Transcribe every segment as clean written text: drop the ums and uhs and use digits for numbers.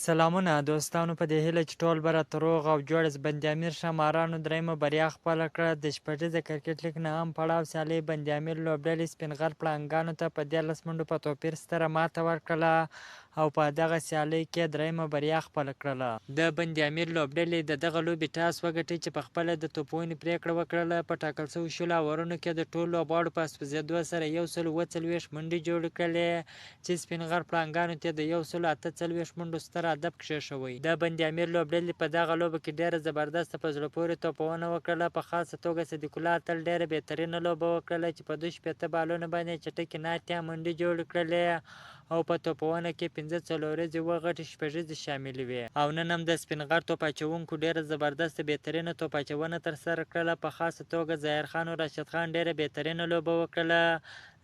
سلامونه دوستانو، په دې هیله چې ټول به راته روغ او جوړ یاست. بند امیر ښامارانو دریمه بریا خپله کړه. د شپږیزه کرکټ لیګ نهم پړاو سیالۍ بند امیر لوبډلې سپین غر پړانګانو ته په 13 منډو په توپیر ستره ماته ورکړله او په دغه سیالۍ کې دریمه بریا خپله کړله. د بند امیر لوبډلې د دغه لوبې ټاس وګټئ چې پخپله د توپونې پرېکړه وکړله. په ټاکل شویو 10 اورونو کې د ټولو لوبغاړو په اسپزېدو سره 140 منډې جوړې کړلې چې سپین غر پړانګانو ته د 148 منډو ستر هدف کېښوی. د بند امیر لوبډلې په دغه لوبه کې ډېره زبردسته په زړه پورې توپونه وکړله. په خاصه توګه صدیق الله اتل ډېره بهترینه لوبه وکړله چې په 2 بالونو باندې چټکې 9 منډې جوړې کړلې او په توپونه کې 15 څلوریزې غټې شپږیزې شاملې وې. او نن هم د سپین غر توپ اچوونکو ډېره زبردسته بهترینه توپ اچونه ترسره کړله. په خاصه توګه ظاهر خان او راشد خان ډېره بهترینه لوبه وکړله.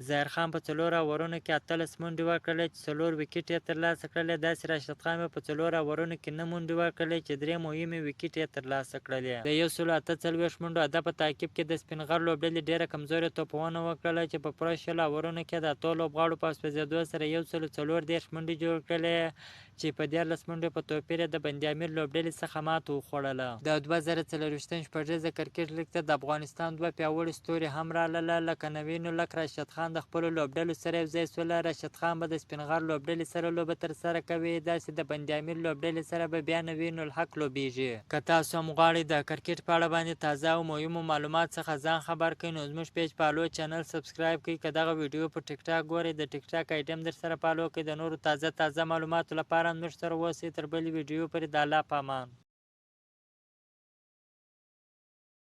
ظاهر خان په 4 اورونو کې 18 منډې ورکړلې چې 4 ویکټ یې ترلاسه کړلې. داسې راشد خان په 4 اورونو کې 9 منډې ورکړلې چې 3 مهمې ویکټ یې ترلاسه کړلې. د 148 منډو هدف په تعقیب کې د سپین غر لوبډلې ډېره کمزورې توپونه وکړله چې په پوره 20 اورونو کې د اتو لوبغاړو په اسپزېدو سره 144 منډې جوړې کړلې چې په 13 منډو په توپیر د بند امیر لوبډلې څخه ماته وخوړله. د 2024 شپږیزه کرکټ لیګ ته د افغانستان 2 پیاوړي ستوري هم راغلل، لکه نوین الک راشد خان د خپلو لوبډلو سره یوځای شول. راشد خان به د سپین غر لوبډلې سره لوبه ترسره کوي، داسې د بند امیر لوبډلې سره به بیا نوین الحق لوبیږي. که تاسو هم غواړئ د کرکټ په اړه باندې تازه او مهمو معلومات څخه ځان خبر کړئ نو زموږ پیج فالو چینل سبسکرایب کړئ. که دغه ویډیو په ټیک ټاک ګورئ د ټیک ټاک آیډي هم درسره فالو کړئ. د نورو تازه معلوماتو لپاره موږ سره اوسئ. تر بلې ویډیو پورې د الله په امان.